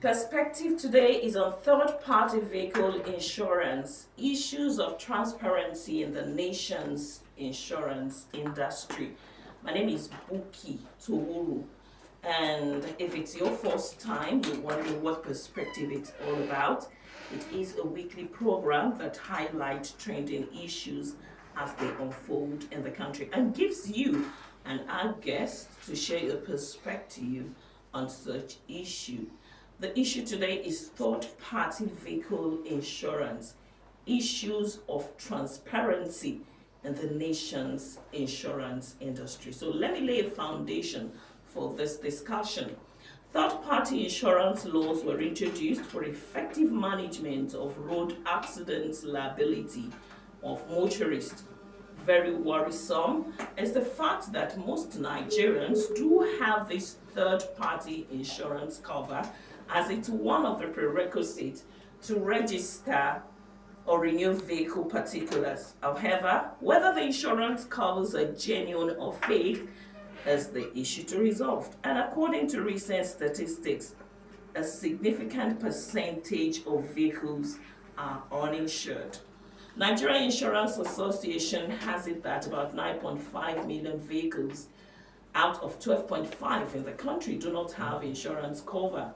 Perspective today is on third-party vehicle insurance, issues of transparency in the nation's insurance industry. My name is Bukky Towuru, and if it's your first time, you're wondering what Perspective is all about, it is a weekly program that highlights trending issues as they unfold in the country and gives you and our guests to share your perspective on such issue. The issue today is third-party vehicle insurance, issues of transparency in the nation's insurance industry. So let me lay a foundation for this discussion. Third-party insurance laws were introduced for effective management of road accidents liability of motorists. Very worrisome is the fact that most Nigerians do have this third-party insurance cover, as it's one of the prerequisites to register or renew vehicle particulars. However, whether the insurance covers are genuine or fake is the issue to resolve. And according to recent statistics, a significant percentage of vehicles are uninsured. Nigeria Insurance Association has it that about 9.5 million vehicles out of 12.5 in the country do not have insurance cover,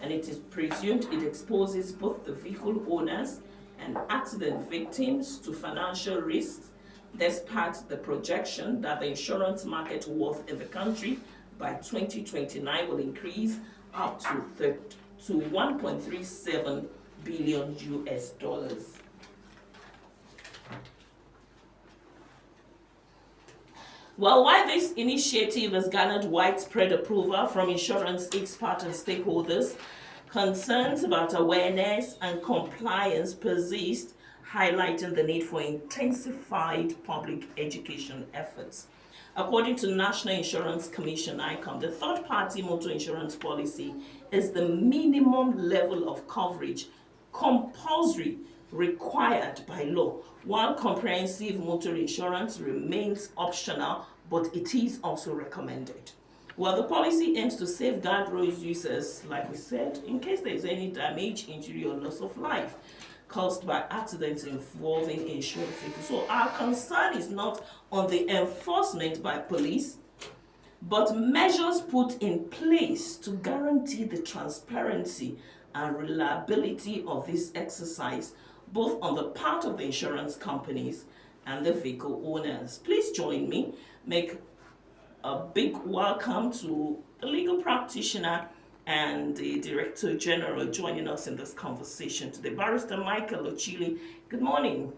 and it is presumed it exposes both the vehicle owners and accident victims to financial risks, despite the projection that the insurance market worth in the country by 2029 will increase up to 1.37 billion US dollars. Well, while this initiative has garnered widespread approval from insurance experts and stakeholders, concerns about awareness and compliance persist, highlighting the need for intensified public education efforts. According to National Insurance Commission (ICOM), the third-party motor insurance policy is the minimum level of coverage compulsory required by law, while comprehensive motor insurance remains optional, but it is also recommended. Well, the policy aims to safeguard road users, like we said, in case there is any damage, injury, or loss of life caused by accidents involving insured vehicles. So our concern is not on the enforcement by police, but measures put in place to guarantee the transparency and reliability of this exercise, both on the part of the insurance companies and the vehicle owners. Please join me, make a big welcome to the legal practitioner and the Director General joining us in this conversation today, Barrister Michael Ochili. Good morning.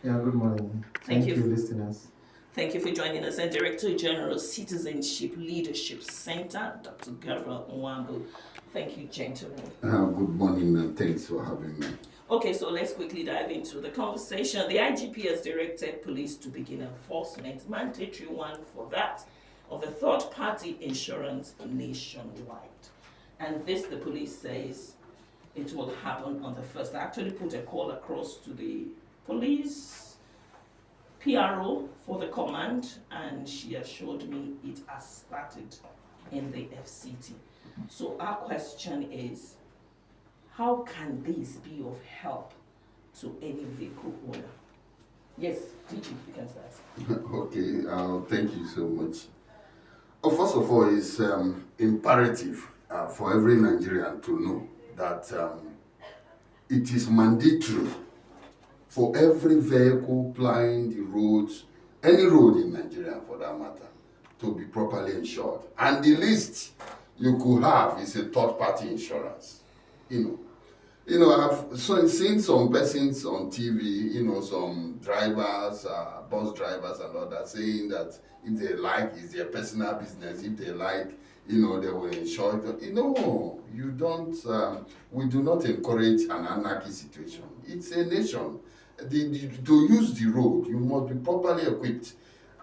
Yeah, good morning. Thank you, listeners. Thank you for joining us. And Director General, Citizenship Leadership Center, Dr. Gabriel Nwambu. Thank you, gentlemen. Good morning, and thanks for having me. Okay, so let's quickly dive into the conversation. The IGP has directed police to begin enforcement, mandatory one for that, of the third-party insurance nationwide. And this, the police says, it will happen on the 1st. I actually put a call across to the police PRO for the command, and she assured me it has started in the FCT. So our question is, how can this be of help to any vehicle owner? Yes, DG, you can start. Okay, thank you so much. First of all, it's imperative for every Nigerian to know that it is mandatory for every vehicle plying the roads, any road in Nigeria for that matter, to be properly insured. And the least you could have is a third-party insurance. I've seen some persons on TV, some drivers, bus drivers and others saying that if they like, it's their personal business. If they like, they will insure it. No, you don't. We do not encourage an anarchy situation. It's a nation. To use the road, you must be properly equipped.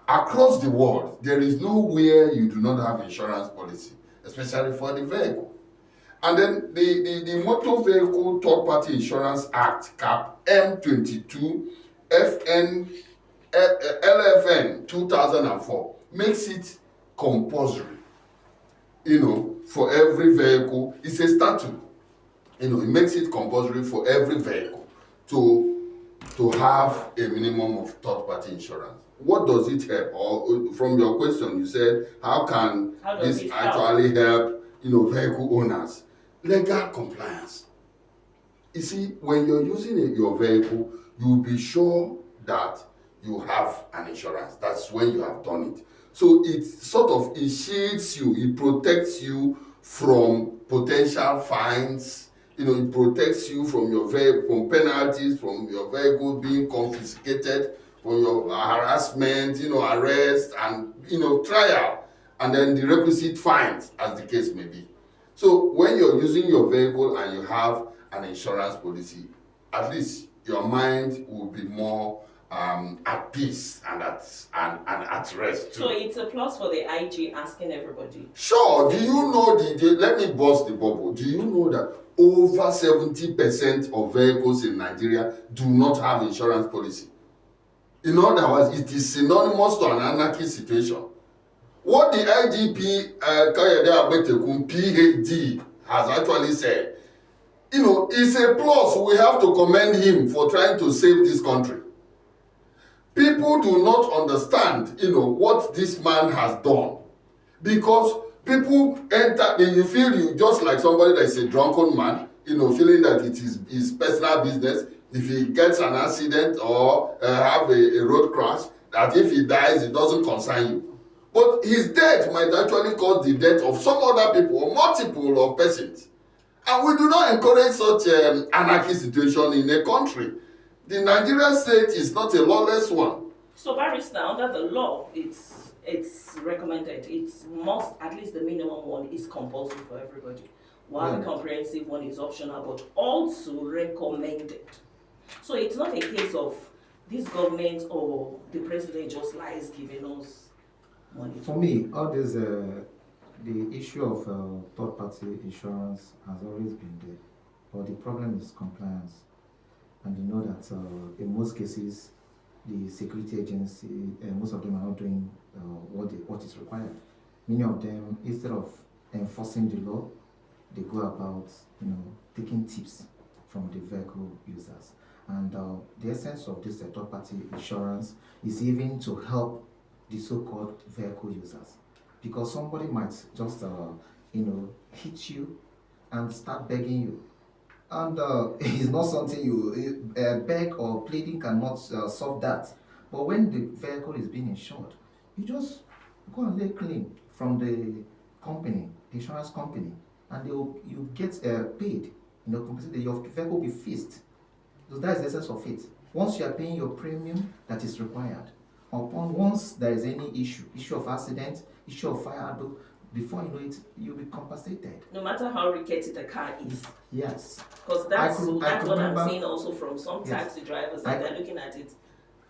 Across the world, there is nowhere you do not have insurance policy, especially for the vehicle. And then the Motor Vehicle Third-Party Insurance Act, CAP M22 LFN 2004, makes it compulsory, for every vehicle. It's a statute. it makes it compulsory for every vehicle to have a minimum of third-party insurance. What does it help? Or from your question, you said, how this actually help, vehicle owners? Legal compliance. You see, when you're using your vehicle, you'll be sure that you have an insurance. That's when you have done it. So it shields you, it protects you from potential fines. It protects you from from penalties, from your vehicle being confiscated, from your harassment, arrest, and trial, and then the requisite fines, as the case may be. So when you're using your vehicle and you have an insurance policy, at least your mind will be more at peace and at rest too. So it's a plus for the IG asking everybody. Sure. Do you know let me burst the bubble. Do you know that over 70% of vehicles in Nigeria do not have insurance policy? In other words, it is synonymous to an anarchy situation. What the IGP Kayode Agbetekun PhD has actually said, is a plus. We have to commend him for trying to save this country. People do not understand, what this man has done, because people you feel you just like somebody that is a drunken man, feeling that it is his personal business. If he gets an accident or have a road crash, that if he dies, it doesn't concern you. But his death might actually cause the death of some other people or multiple of persons. And we do not encourage such anarchy situation in a country. The Nigerian state is not a lawless one. So, barrister, under the law, it's recommended. It's must, at least the minimum one is compulsory for everybody. While the comprehensive one is optional, but also recommended. So it's not a case of this government or the president just lies giving us money. For me, all this the issue of third-party insurance has always been there, but the problem is compliance. And you know that in most cases, the security agency, most of them are not doing what is required. Many of them, instead of enforcing the law, they go about, taking tips from the vehicle users. And the essence of this third-party insurance is even to help the so-called vehicle users, because somebody might just, hit you and start begging you. And it's not something you beg or pleading cannot solve that. But when the vehicle is being insured, you just go and lay claim from the company, the insurance company, and you get paid. Compensated. Your vehicle will be fixed. So that is the essence of it. Once you are paying your premium that is required, once there is any issue of accident, issue of fire, before you know it, you'll be compensated. No matter how rickety the car is. Yes. Because that's what I'm seeing also from some taxi drivers, that they're looking at it.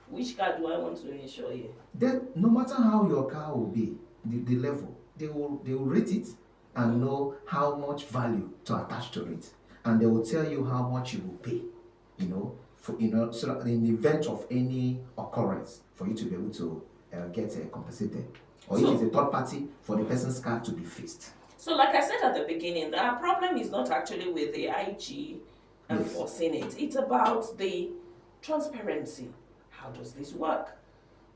Which car do I want to insure here? No matter how your car will be, the level, they will rate it and know how much value to attach to it. And they will tell you how much you will pay, so that in the event of any occurrence, for you to be able to get compensated. Or if it's a third party, for the person's car to be fixed. So like I said at the beginning, our problem is not actually with the IG enforcing it. It's about the transparency. How does this work?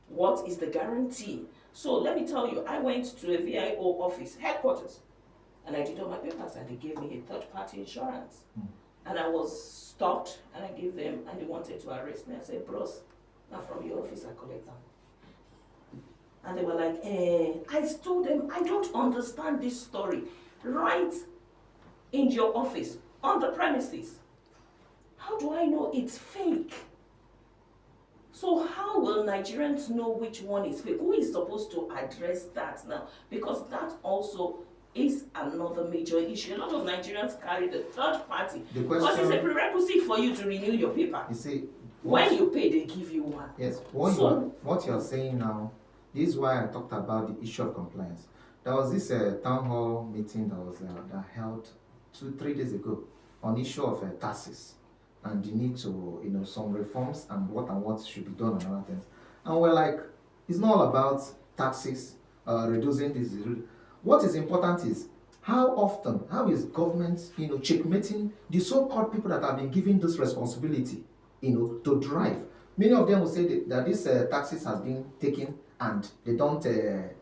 What is the guarantee? So let me tell you, I went to a VIO office, headquarters, and I did all my papers, and they gave me a third-party insurance. And I was stopped, and I gave them, and they wanted to arrest me. I said, bros, now from your office, I collect them. And they were like, I told them, I don't understand this story. Right in your office, on the premises. How do I know it's fake? So how will Nigerians know which one is fake? Who is supposed to address that now? Because that also is another major issue. A lot of Nigerians carry the third party. Because it's a prerequisite for you to renew your paper. You see, when you pay, they give you one. Yes, what you're saying now, this is why I talked about the issue of compliance. There was this town hall meeting that held 2-3 days ago on issue of taxes and the need to, some reforms and what should be done and other things. And we're like, it's not all about taxes, reducing this. What is important is how is government, checkmating the so-called people that have been given this responsibility, to drive? Many of them will say that this taxes has been taken and they don't, it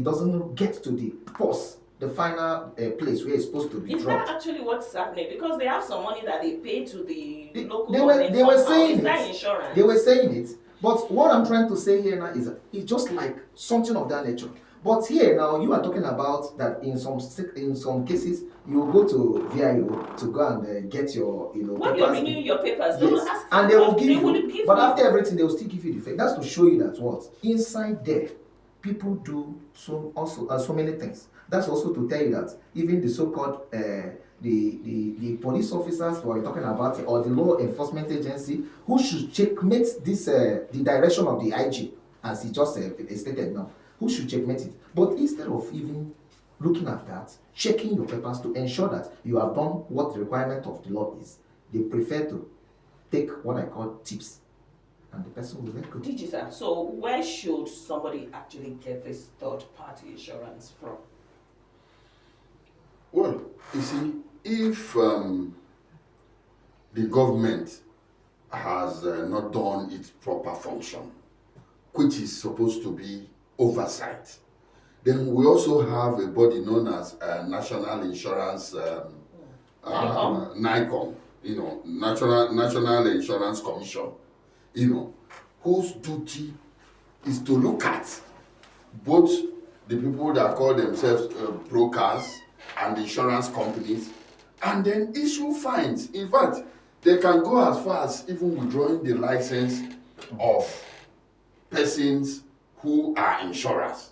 doesn't get to the post, the final place where it's supposed to be Is dropped. that actually what's happening? Because they have some money that they pay to the local They government were somehow. saying Is that it. insurance? They were saying it. But what I'm trying to say here now is it's just like something of that nature. But here now you are talking about that in some cases you will go to VIO to go and get your When you're renewing your papers, they will yes, ask and you, they will give will you. give But you. after everything, they will still give you the fake. That's to show you that what inside there, people do so many things. That's also to tell you that even the so-called the police officers who are talking about it, or the law enforcement agency who should checkmate this the direction of the IG, as he just stated now, who should checkmate it. But instead of even looking at that, checking your papers to ensure that you have done what the requirement of the law is, they prefer to take what I call tips, and the person will let go. Digital. So where should somebody actually get this third-party insurance from? Well, you see, if the government has not done its proper function, which is supposed to be oversight, then we also have a body known as National Insurance, NICOM, National Insurance Commission, whose duty is to look at both the people that call themselves brokers and insurance companies, and then issue fines. In fact, they can go as far as even withdrawing the license of persons who are insurers.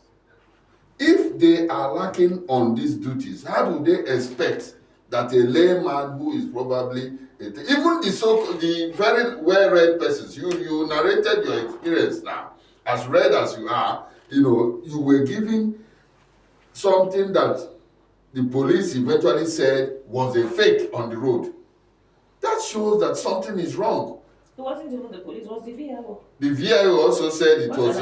If they are lacking on these duties, how do they expect that a layman who is probably even the very well-read persons, you narrated your experience now, as read as you are, you were given something that the police eventually said was a fake on the road. That shows that something is wrong. It wasn't even the police, it was the VIO. The VIO also said it was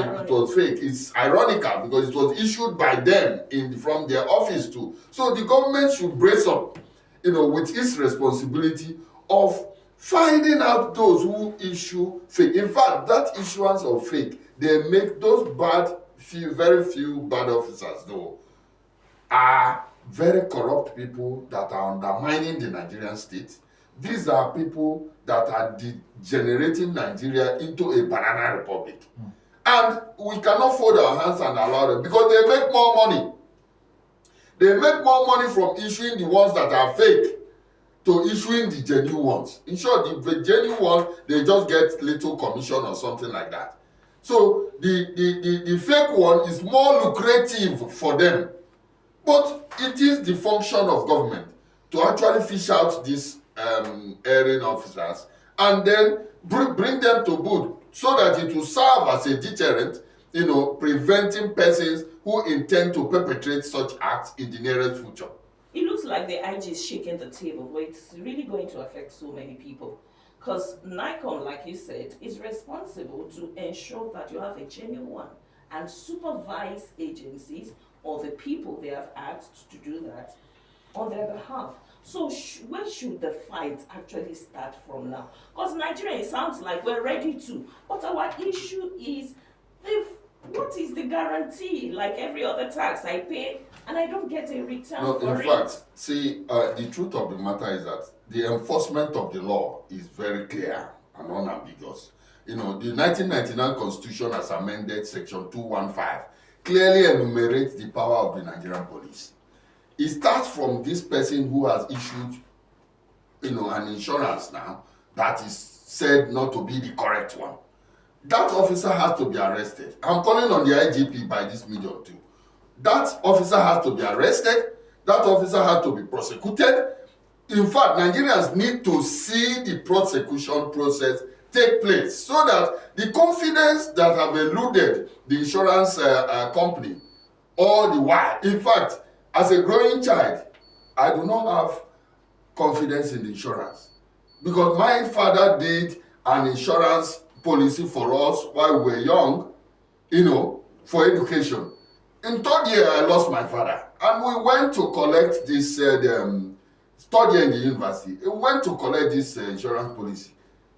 fake. It's ironical because it was issued by them from their office too. So the government should brace up, with its responsibility of finding out those who issue fake. In fact, that issuance of fake, they make those very few bad officers though, are very corrupt people that are undermining the Nigerian state. These are people that are degenerating Nigeria into a banana republic. And we cannot fold our hands and allow them because they make more money. They make more money from issuing the ones that are fake to issuing the genuine ones. In short, the genuine ones, they just get little commission or something like that. So the fake one is more lucrative for them. But it is the function of government to actually fish out these erring officers and then bring them to book so that it will serve as a deterrent, preventing persons who intend to perpetrate such acts in the nearest future. It looks like the IG is shaking the table, but it's really going to affect so many people. Because NICOM, like you said, is responsible to ensure that you have a genuine one and supervise agencies or the people they have asked to do that on their behalf. So where should the fight actually start from now? Because Nigeria, it sounds like we're ready to, but our issue is what is the guarantee? Like every other tax I pay and I don't get a return for it. In fact, see, the truth of the matter is that the enforcement of the law is very clear and unambiguous. The 1999 Constitution, as amended, Section 215, clearly enumerates the power of the Nigerian police. It starts from this person who has issued, an insurance now that is said not to be the correct one. That officer has to be arrested. I'm calling on the IGP by this medium too. That officer has to be arrested. That officer has to be prosecuted. In fact, Nigerians need to see the prosecution process take place so that the confidence that have eluded the insurance company all the while. In fact, as a growing child, I do not have confidence in the insurance because my father did an insurance policy for us while we were young, for education. In third year, I lost my father. And And we went to collect this, study in the university. We went to collect this insurance policy.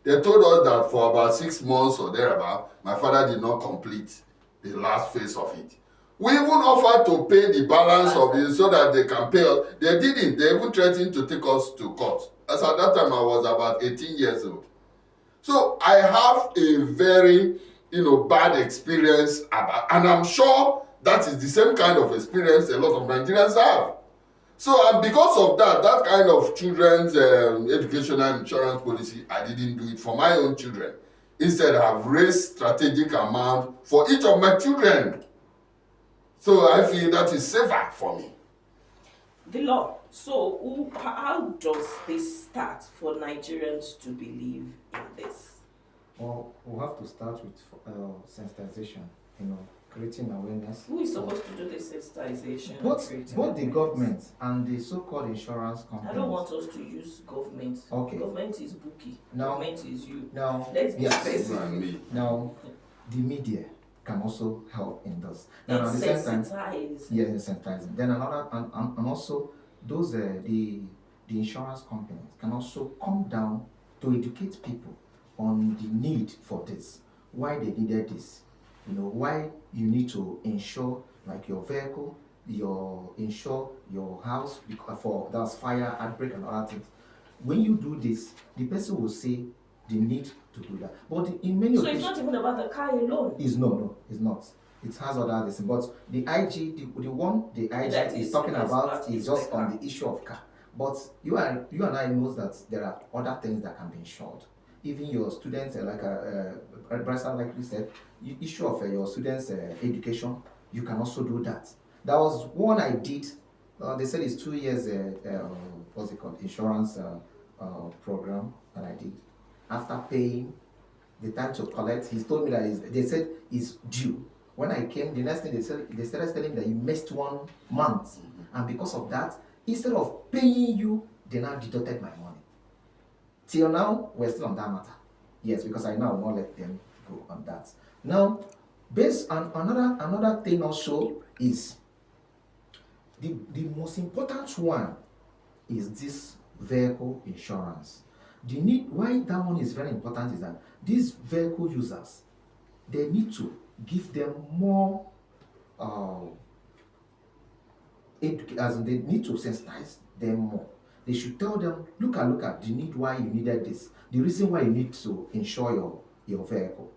They told us that for about 6 months or thereabout, my father did not complete the last phase of it. We even offered to pay the balance of it so that they can pay us. They didn't. They even threatened to take us to court. As at that time, I was about 18 years old. So I have a very, bad experience about, and I'm sure that is the same kind of experience a lot of Nigerians have. So, and because of that kind of children's educational insurance policy, I didn't do it for my own children. Instead, I've raised strategic amount for each of my children. So I feel that is safer for me. The law. So how does this start for Nigerians to believe in this? Well, we'll have to start with sensitization, creating awareness. Who is supposed to do the sensitization? Both the government and the so-called insurance companies. I don't want us to use government. Okay. Government is Bukky. Now, government is you. Now, let's be specific. Now, the media can also help in this. Now, at the same time, sensitizing. Then another, and also those the insurance companies can also come down to educate people on the need for this, why they needed this, why you need to insure like your vehicle, insure your house for that's fire, outbreak, and other things. When you do this, the person will say the need to do that. But in many so it's not even about the car alone. It's not. It has other things. But the IG, the one the IG is talking about is just on the issue of car. But you and I knows that there are other things that can be insured. Even your students, Bryson likely said, issue of your students' education, you can also do that. That was one I did. They said it's 2 years, what's it called, insurance program that I did. After paying the time to collect, he told me that they said it's due. When I came, the next thing they started telling me that you missed 1 month. And because of that, instead of paying you, they now deducted my money. Till now, we're still on that matter. Yes, because I now will not let them go on that. Now, based on another thing also is the most important one is this vehicle insurance. The need why that one is very important is that these vehicle users, they need to give them more as they need to sensitize them more. They should tell them, look at the need why you needed this, the reason why you need to insure your vehicle.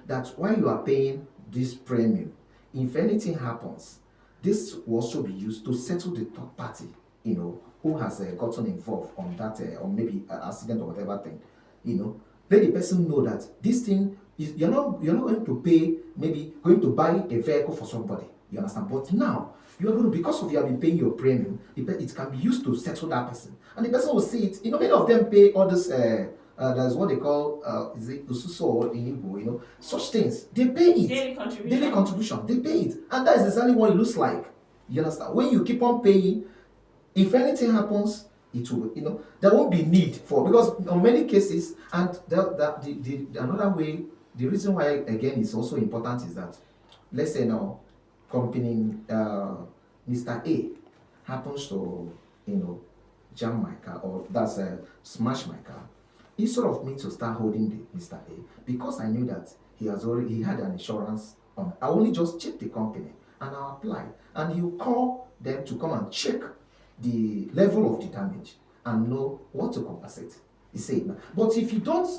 That's why you are paying this premium. If anything happens, this will also be used to settle the third party, who has gotten involved on that, or maybe an accident or whatever thing. Let the person know that this thing is you're not going to pay, maybe going to buy a vehicle for somebody. You understand? But now you are going to, because of you have been paying your premium, it can be used to settle that person, and the person will see it. Many of them pay all this. That's what they call is it ususo in Igbo, such things. They pay it. Daily contribution. They pay it, and that is exactly what it looks like. You understand? When you keep on paying, if anything happens, it will, there won't be need for, because in many cases, and the another way, the reason why again it's also important is that, let's say now, company Mr. A happens to jam my car, or that's smash my car. Instead of me to start holding the Mr. A, because I knew that he had an insurance on, I only just check the company and I apply, and you call them to come and check the level of the damage and know what to compensate. He said, but if you don't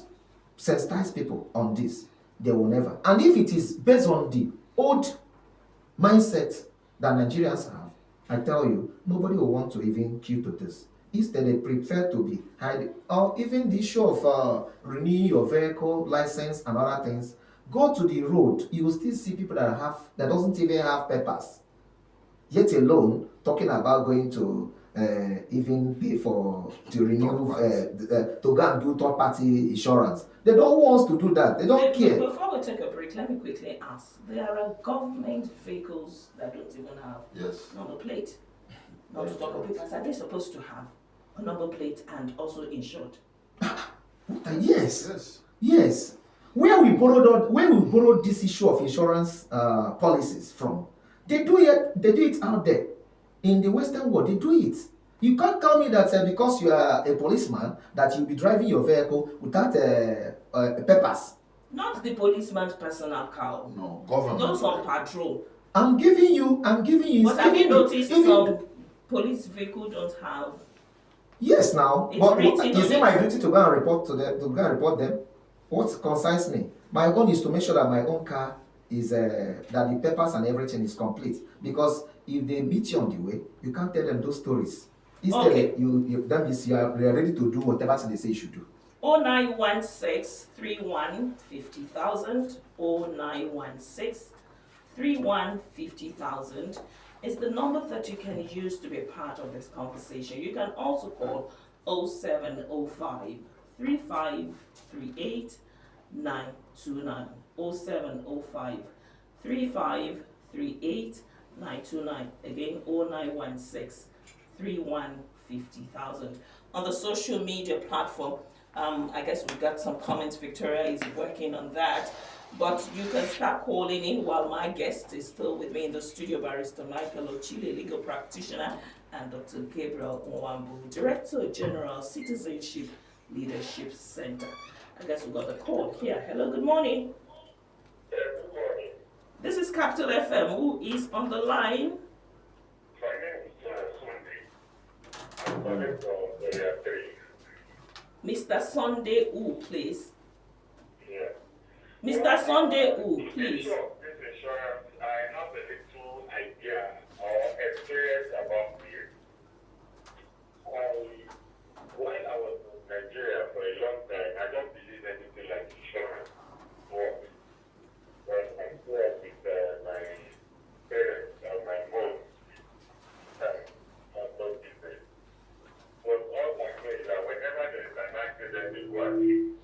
sensitize people on this, they will never. And if it is based on the old mindset that Nigerians have, I tell you, nobody will want to even queue to this. Instead, they prefer to be hiding. Or even the issue of renewing your vehicle license and other things. Go to the road, you will still see people that doesn't even have papers. Yet alone, talking about going to even pay to renew, to go and do third-party insurance. They don't want us to do that. They don't care. Before we take a break, let me quickly ask. There are government vehicles that don't even have number plate. Not to talk of papers. Are they supposed to have a number plate and also insured? Yes. Where we borrowed this issue of insurance policies from, they do it out there. In the Western world, they do it. You can't tell me that because you are a policeman that you'll be driving your vehicle without papers. Not the policeman's personal car. No, government. Those on patrol. I'm giving you. But have you noticed some police vehicle don't have? Yes, now. It's But written is on it it. my duty to go and report to them? To go and report them? What concerns me? My own is to make sure that my own car is that the papers and everything is complete. Because if they meet you on the way, you can't tell them those stories. Instead, Okay. that means you are ready to do whatever they say you should do. 0916 31 50,000. 0916 31 50,000 is the number that you can use to be a part of this conversation. You can also call 0705 3538 929. 0705 3538 929. Again, 0916 31 50,000. On the social media platform, I guess we've got some comments. Victoria is working on that. But you can start calling in while my guest is still with me in the studio, Barrister Michael Ochili, legal practitioner, and Dr. Gabriel Nwambu, Director General, Citizenship Leadership Center. I guess we got a call here. Hello, good morning. Good morning. This is Capital FM. Who is on the line? My name is Sunday. I'm calling from Area 3. Mr. Sunday Who, please. Yeah. Mr. Sunday Who, please. This insurance, I have a little idea or experience about it. While I was in Nigeria for a long time, I don't believe anything like insurance works. When I grew up with my parents and my mom, and those business. But all I know is that whenever there is an accident, they go and see.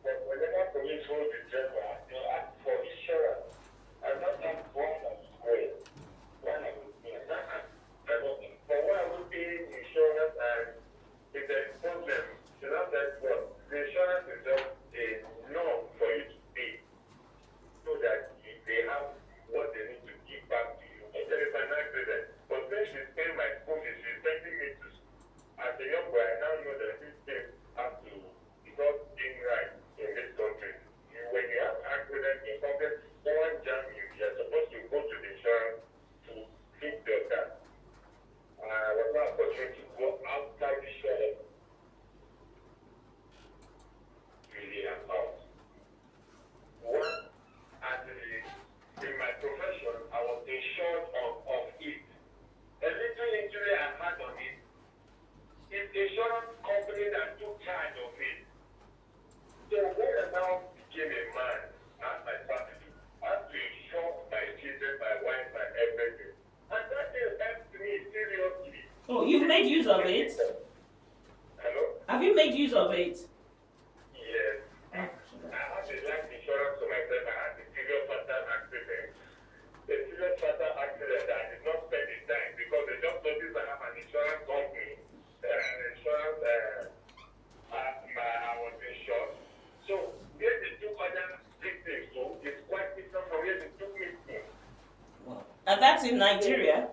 But whenever police hold the driver, they ask for insurance. And not that one as well. One I would pay. For what I would pay insurance, and if there is problem, you know that's what the insurance is just a norm for you to pay. So that if they have what they need to give back to you. If there is an accident, but when she's paying my school fees, she's taking me to, as a young boy, I now know that these things have to be not being right in this country. When you have accident in something, someone jam you, you're supposed to go to the insurance to fix your car. I was not opportunity to go outside the shop. Really about. One, in my profession, I was insured of it. A little injury I had on it, it's the insurance company that took charge of it. So when I now became a man, as my family, I had to insure my children, my wife, and everything. And that thing helped me seriously. Oh, you've made use of it? Hello? Have you made use of it? Yes. I had a life insurance for myself. I had a serious fatal accident. A serious fatal accident that I did not spend the time because they just noticed I have an insurance company. I was insured. So where they took other victims to is quite different from where they took me to. Wow. And that's in Nigeria?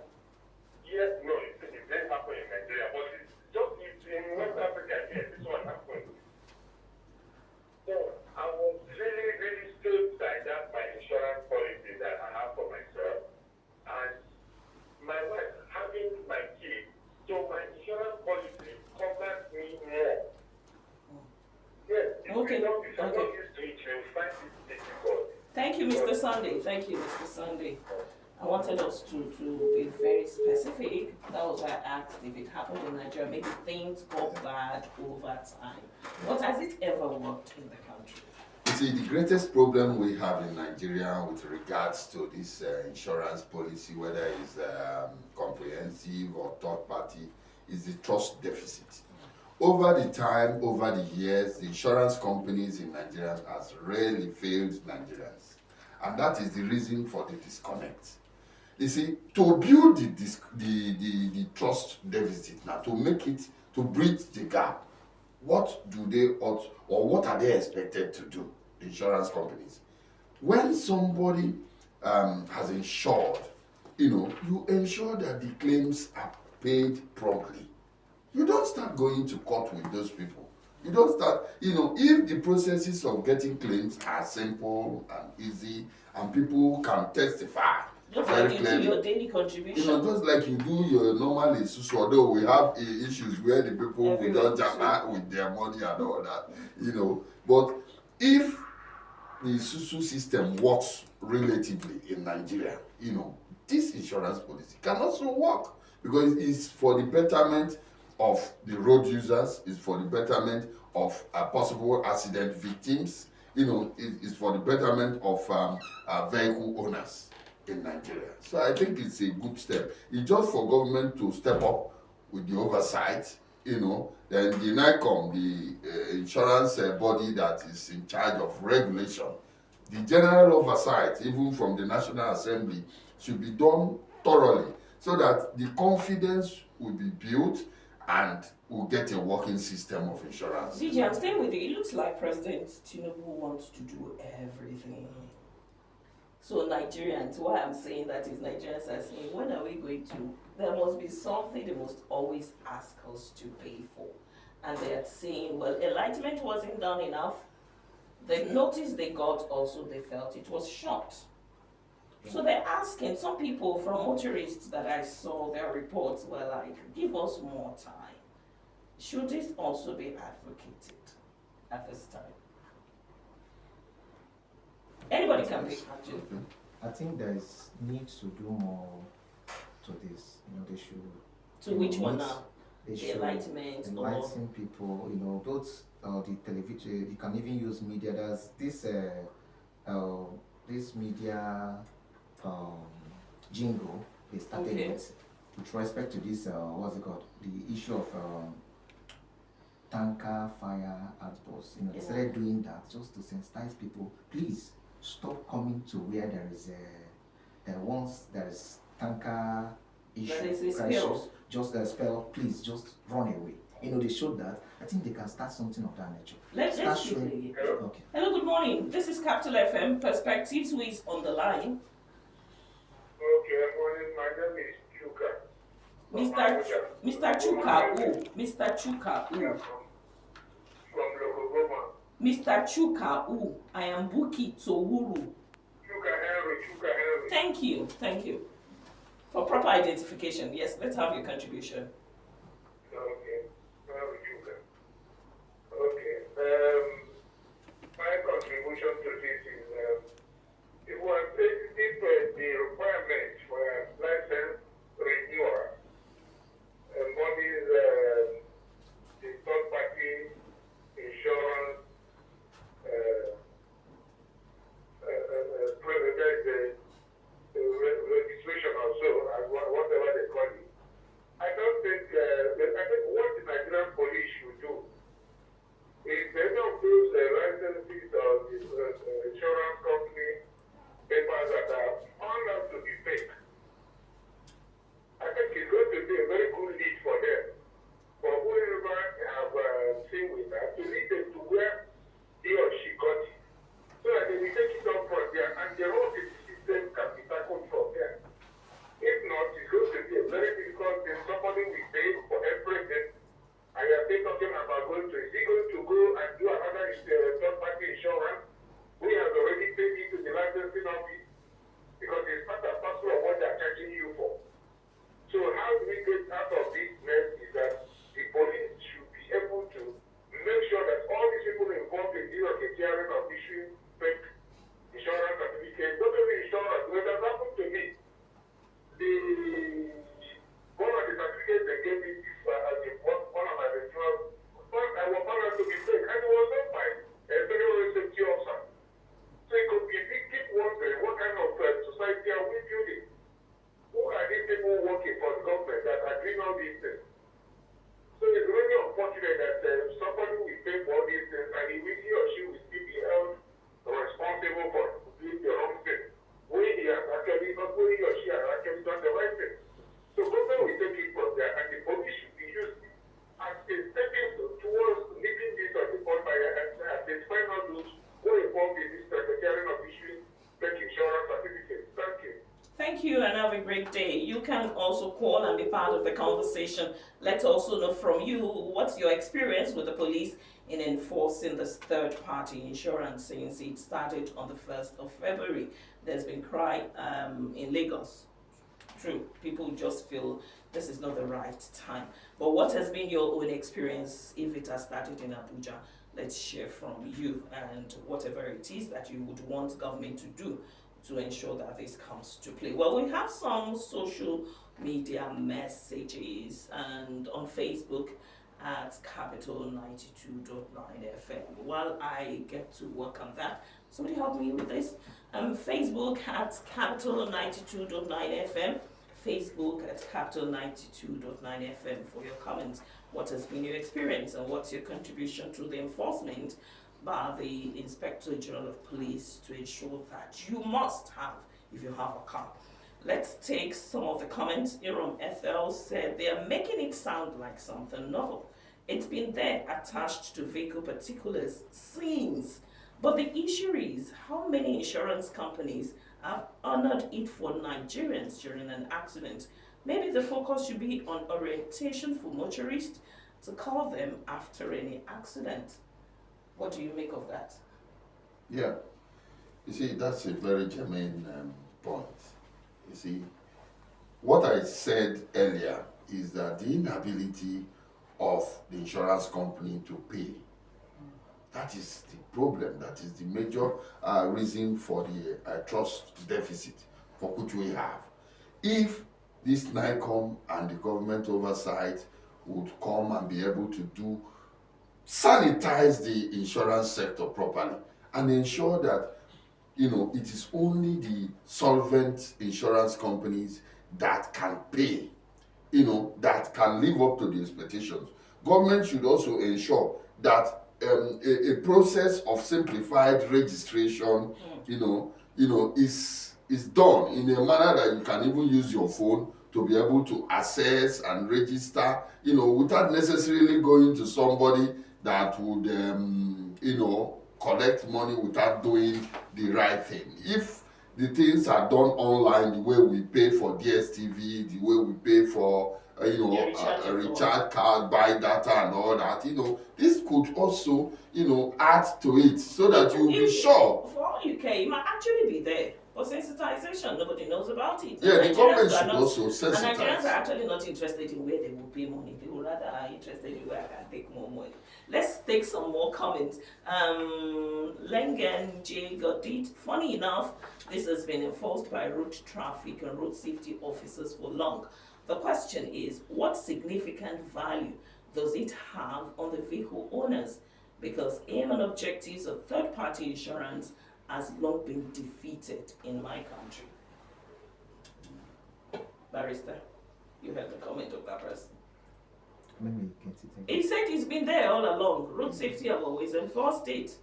Yes, no, it didn't happen in Nigeria, but it's just in West Africa. Yes, this one happened. So I was really, really saved by that, my insurance policy that I have for myself. And my wife having my kids, so my insurance policy covers me more. Yes, Okay. If you don't use it, you'll find it difficult. Thank you, Mr. Sunday. Thank you, Mr. Sunday. I wanted us to be very specific. That was why I asked if it happened in Nigeria. Maybe things got bad over time. But has it ever worked in the country? You see, the greatest problem we have in Nigeria with regards to this insurance policy, whether it's comprehensive or third party, is the trust deficit. Over the time, over the years, the insurance companies in Nigeria has really failed Nigerians. And that is the reason for the disconnect. You see, to build the trust deficit now, to make it, to bridge the gap, what do they ought, or what are they expected to do, the insurance companies? When somebody has insured you ensure that the claims are paid promptly. You don't start going to court with those people. You don't start, if the processes of getting claims are simple and easy and people can testify Just very like you do clearly. your daily contribution. Just like you do your normal isusu, although we have issues where the people will just jump with their money and all that, But if the isusu system works relatively in Nigeria, this insurance policy can also work because it's for the betterment of the road users, it's for the betterment of possible accident victims, it's for the betterment of vehicle owners in Nigeria. So I think it's a good step. It's just for government to step up with the oversight, then the NICOM, the insurance body that is in charge of regulation, the general oversight, even from the National Assembly, should be done thoroughly so that the confidence will be built and we'll get a working system of insurance. DJ, I'm staying with you. It looks like President Tinubu wants to do everything. So Nigerians, why I'm saying that is Nigerians are saying, when are we going to, there must be something they must always ask us to pay for. And they're saying, well, enlightenment wasn't done enough. The notice they got also, they felt it was short. So they're asking, some people from motorists that I saw their reports were like, give us more time. Should this also be advocated at this time? Anybody can pick up to. I think there is need to do more to this. They should. To which one now? They The should enlightenment enlighten people. Both the television. You can even use media. There's this media jingle they started with respect to this. What's it called? The issue of tanker fire outbursts. They started doing that just to sensitize people. Please stop coming to where there is once there is tanker issue, crisis, just a spell. Please just run away. They showed that. I think they can start something of that nature. Let's showing. Okay. Hello, good morning. This is Capital FM Perspectives. Who is on the line? Okay, morning. My name is Chuka. Mr. Chuka, who? Mr. Chuka, who? From Lokogoma. Mr. Chuka, who? I am Bukky Towuru. Chuka Henry. Thank you. For proper identification, yes, let's have your contribution. Okay, Chuka. Okay, my contribution to this is, it was if the requirement for license renewal embodies the third-party insurance registration or so, whatever they call it. I don't think, I think what the Nigerian police should do is any of those licenses or the insurance company papers that are found out to be fake, I think it's going to be a very good lead for them, for whoever have seen with that, to lead them to where he or she got it, so that they will take it up from there and the whole system can be tackled from there. If not, it's going to be a very difficult thing. Somebody will pay for everything. I have been talking about is he going to go and do another third-party insurance? We have already paid into the licensing office because it's part and parcel of what they're charging you for. So how do we get out of this mess is that the police should be able to make sure that all these people involved in the hearing of issuing fake insurance certificates, not only insurance, when that happened to me, one of the certificates they gave me as one of my rituals, I was found out to be fake, and it was not by a federal safety officer. So it could be keep wondering what kind of society are we building? Who are these people working for the government that are doing all these things? So it's really unfortunate that somebody will pay for all these things and he or she will still be held responsible for doing the wrong thing. When he has actually not, when he or she has actually done the right thing. So government will take it from there and the police should be used as a stepping towards nipping this or the point by identifying all those who are involved in this carrying of issues, fake insurance certificates. Thank you. Thank you and have a great day. You can also call and be part of the conversation. Let's also know from you what's your experience with the police in enforcing this third-party insurance since it started on the 1st of February. There's been cry in Lagos. True, people just feel this is not the right time. But what has been your own experience if it has started in Abuja? Let's share from you and whatever it is that you would want government to do to ensure that this comes to play. Well, we have some social media messages and on Facebook at Capital 92.9 FM. While I get to work on that, somebody help me with this. Facebook at Capital 92.9 FM. Facebook at Capital 92.9 FM for your comments. What has been your experience and what's your contribution to the enforcement by the Inspector General of Police to ensure that you must have if you have a car? Let's take some of the comments. Iram FL said they are making it sound like something novel. It's been there attached to vehicle particulars since. But the issue is how many insurance companies have honored it for Nigerians during an accident. Maybe the focus should be on orientation for motorists to call them after any accident. What do you make of that? Yeah, you see, that's a very germane point. You see, what I said earlier is that the inability of the insurance company to pay, that is the problem, that is the major reason for the trust deficit for which we have. If this NICOM and the government oversight would come and be able to sanitize the insurance sector properly and ensure that, it is only the solvent insurance companies that can pay, that can live up to the expectations. Government should also ensure that a process of simplified registration, is done in a manner that you can even use your phone to be able to access and register, without necessarily going to somebody that would, collect money without doing the right thing. If the things are done online, the way we pay for DSTV, the way we pay for, a recharge card, buy data and all that, this could also, add to it so that you'll be sure. For all UK, it might actually be there. But sensitization, nobody knows about it. Yeah, the government should also sensitize. And Nigerians are actually not interested in where they will pay money. They will rather are interested in where I can take more money. Let's take some more comments. Lengen J got it. Funny enough, this has been enforced by road traffic and road safety officers for long. The question is, what significant value does it have on the vehicle owners? Because aim and objectives of third-party insurance has long been defeated in my country. Barrister, you heard the comment of that person. Let me get it. He said it's been there all along. Road safety have always enforced it.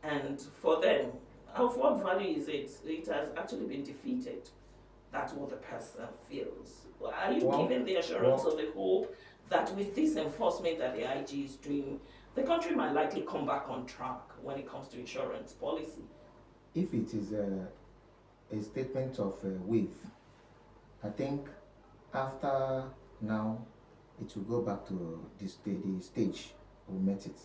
And for them, of what value is it? It has actually been defeated. That's what the person feels. Well, are you giving the assurance of the hope that with this enforcement that the IG is doing, the country might likely come back on track when it comes to insurance policy? If it is a statement of wave, I think after now it will go back to the stage we met it.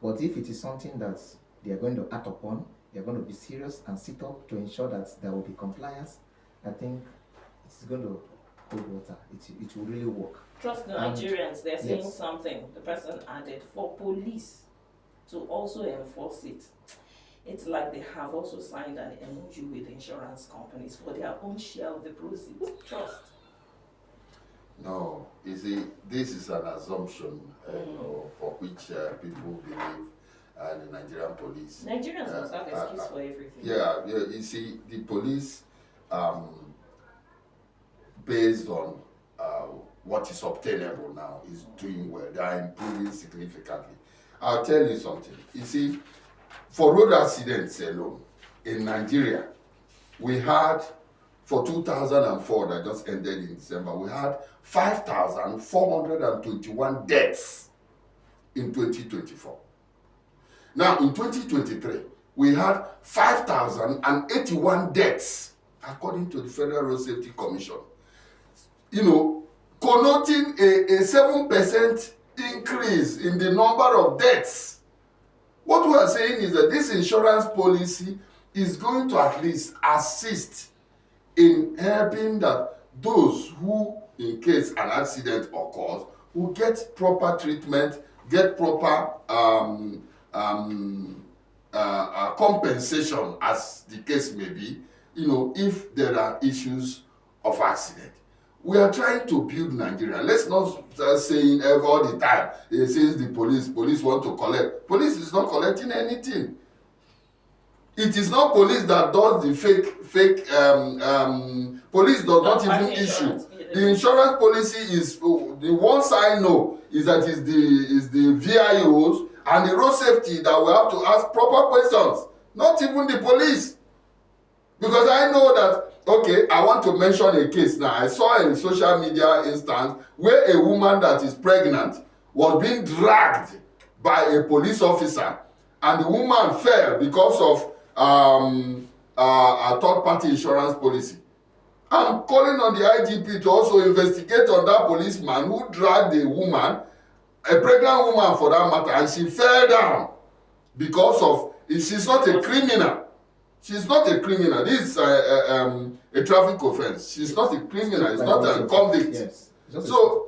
But if it is something that they are going to act upon, they are going to be serious and sit up to ensure that there will be compliance, I think it's going to hold water. It will really work. Trust the Nigerians, they're saying something. The person added, for police to also enforce it. It's like they have also signed an MOU with insurance companies for their own share of the proceeds. Trust. No, you see, this is an assumption for which people believe the Nigerian police. Nigerians must have excuse for everything. Yeah, you see, the police, based on what is obtainable now, is doing well. They are improving significantly. I'll tell you something. You see, for road accidents alone, in Nigeria, we had, for 2004 that just ended in December, we had 5,421 deaths in 2024. Now, in 2023, we had 5,081 deaths, according to the Federal Road Safety Commission. connoting a 7% increase in the number of deaths. What we are saying is that this insurance policy is going to at least assist in helping that those who, in case an accident occurs, will get proper treatment, get proper compensation, as the case may be, if there are issues of accident. We are trying to build Nigeria. Let's not start saying all the time, since the police want to collect. Police is not collecting anything. It is not police that does the fake police does not even issue. The insurance policy is the ones I know is that is the VIOs and the road safety that we have to ask proper questions, not even the police. Because I know that, okay, I want to mention a case now. I saw a social media instance where a woman that is pregnant was being dragged by a police officer, and the woman fell because of a third-party insurance policy. I'm calling on the IGP to also investigate on that policeman who dragged a woman, a pregnant woman for that matter, and she fell down because of, she's not a criminal. She's not a criminal. This is a traffic offense. She's not a criminal. It's not a convict. Yes. So,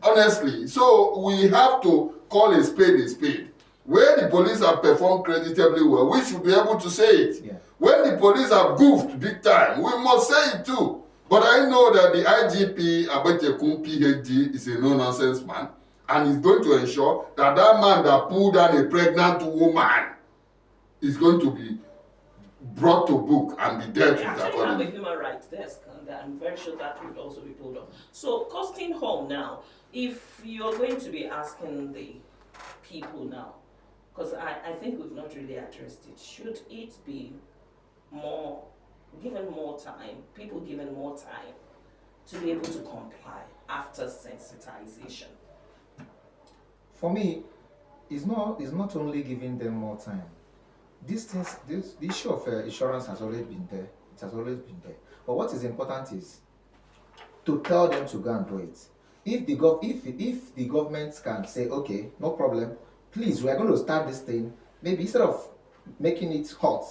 honestly, so we have to call a spade. Where the police have performed creditably well, we should be able to say it. Yeah. When the police have goofed big time, we must say it too. But I know that the IGP, Abetekun PhD, is a no-nonsense man, and he's going to ensure that that man that pulled down a pregnant woman is going to be brought to book and be dealt with accordingly. accordingly. We have a human rights desk, and I'm very sure that would also be pulled up. So, costing home now, if you're going to be asking the people now, because I think we've not really addressed it, should it be given more time, people given more time to be able to comply after sensitization? For me, it's not only giving them more time. The issue of insurance has always been there. It has always been there. But what is important is to tell them to go and do it. If the government can say, okay, no problem, please, we are going to start this thing. Maybe instead of making it hot,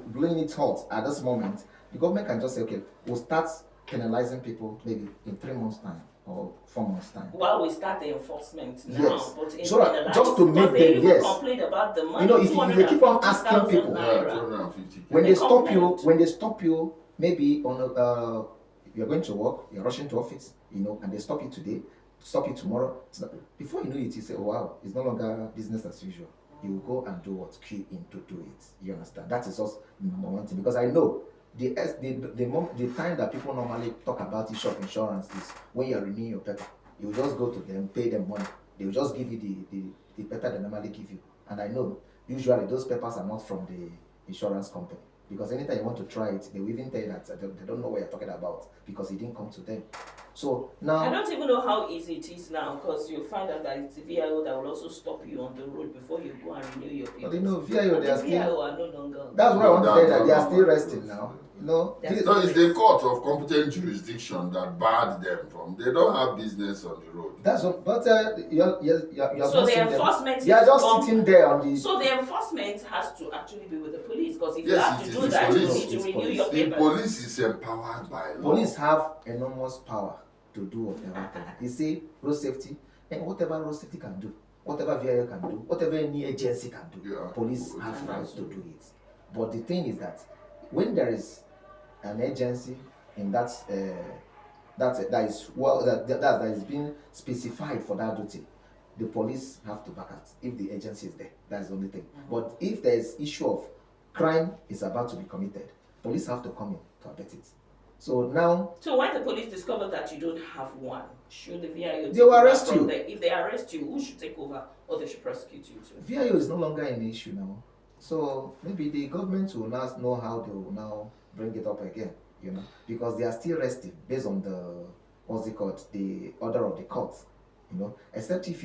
blowing it hot at this moment, the government can just say, okay, we'll start penalizing people maybe in 3 months' time or 4 months' time. While we start the enforcement now, Yes. but in So that just to make them, yes. Complain about the money. If they keep on asking people, when they stop you, maybe on you're going to work, you're rushing to office, and they stop you today, stop you tomorrow. Before you know it, you say, oh wow, it's no longer business as usual. You go and do what's key in to do it. You understand? That is also number one thing, because I know the time that people normally talk about issue of insurance is when you're renewing your paper. You just go to them, pay them money. They will just give you the paper they normally give you. And I know usually those papers are not from the insurance company, because anytime you want to try it, they will even tell you that they don't know what you're talking about because it didn't come to them. So now I don't even know how easy it is now, because you find out that it's the VIO that will also stop you on the road before you go and renew your papers. But VIO, they are VIO still. are no longer. That's why I want to tell you that they are still resting now. So it's the court of competent jurisdiction that barred them from. They don't have business on the road. That's what. But you're So the enforcement. They are just sitting there on the. So the enforcement has to actually be with the police, because if you Yes, have it to is do the that, you police. need to renew your The papers. police is empowered by law. Police have enormous power to do whatever thing. They say road safety, and whatever road safety can do, whatever VIO can do, whatever any agency can do, Yeah. police have rights to do it. But the thing is that when there is an agency in that is being specified for that duty, the police have to back out if the agency is there. That's the only thing. But if there is issue of crime is about to be committed, police have to come in to abet it. So now, So when the police discover that you don't have one, should the VIO they will arrest you. If they arrest you, who should take over, or they should prosecute you too? VIO is no longer an issue now. So maybe the government will now know how they will now bring it up again, because they are still resting based on the the order of the court, except if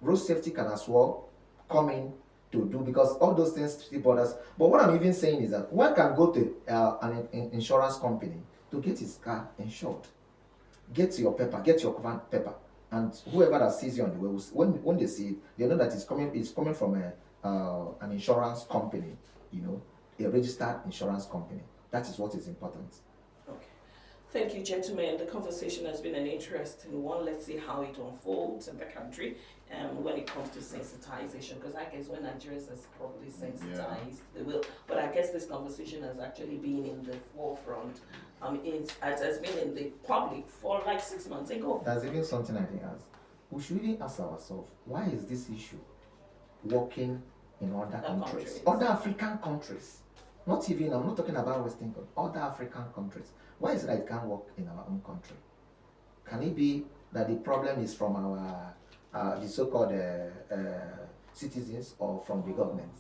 road safety can as well come in to do, because all those things still borders. But what I'm even saying is that one can go to an insurance company to get his car insured. get your paper, get your command paper, and whoever that sees you on the way, when they see it, they know that it's coming from an insurance company, a registered insurance company. That is what is important. Okay. Thank you, gentlemen. The conversation has been an interesting one. Let's see how it unfolds in the country when it comes to sensitization. Because I guess when Nigerians is probably sensitized, they will. But I guess this conversation has actually been in the forefront. It has been in the public for like 6 months ago. There's even something I think as we should really ask ourselves, why is this issue working in other countries, other African countries? Not even, I'm not talking about Western countries, other African countries. Why is it that it can't work in our own country? Can it be that the problem is from our the so-called citizens or from the government?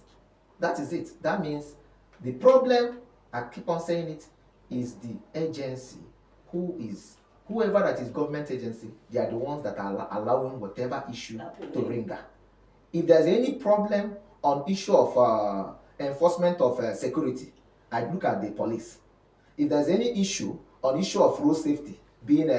That is it. That means the problem, I keep on saying it, is the agency whoever that is government agency, they are the ones that are allowing whatever issue to ringer. If there's any problem on issue of enforcement of security, I look at the police. If there's any issue on issue of road safety, being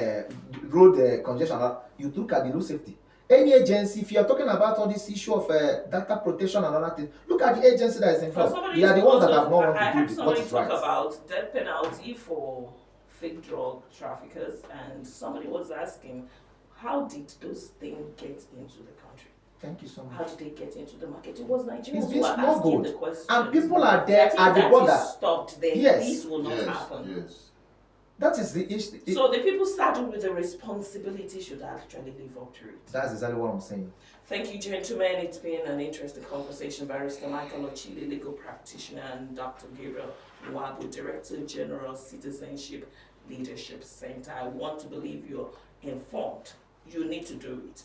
road congestion, you look at the road safety. Any agency, if you are talking about all this issue of data protection and other things, look at the agency that is involved. They are the ones that have not want to do what is right. I heard somebody talk about death penalty for fake drug traffickers, and somebody was asking, how did those things get into the country? Thank you so much. How did they get into the market? It was Nigerians It's who were asking the questions. And people are there at the border. Stopped there. Yes. This will not happen. Yes. That is the issue. So the people saddled with the responsibility should actually live up to it. That's exactly what I'm saying. Thank you, gentlemen. It's been an interesting conversation. Barrister Michael Ochili, legal practitioner, and Dr. Gabriel Nwambu, Director General, Citizenship Leadership Center. I want to believe you're informed. You need to do it.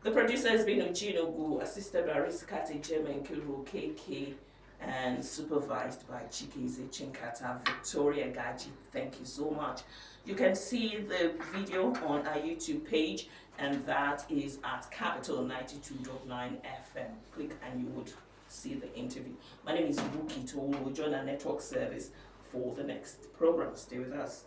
The producer has been Uchinogu, assisted by Riskati Jemen Kuru KK, and supervised by Chikize Chinkata Victoria Gaji. Thank you so much. You can see the video on our YouTube page, and that is at Capital 92.9 FM. Click and you would see the interview. My name is Bukky Towuru. We'll join our network service for the next program. Stay with us.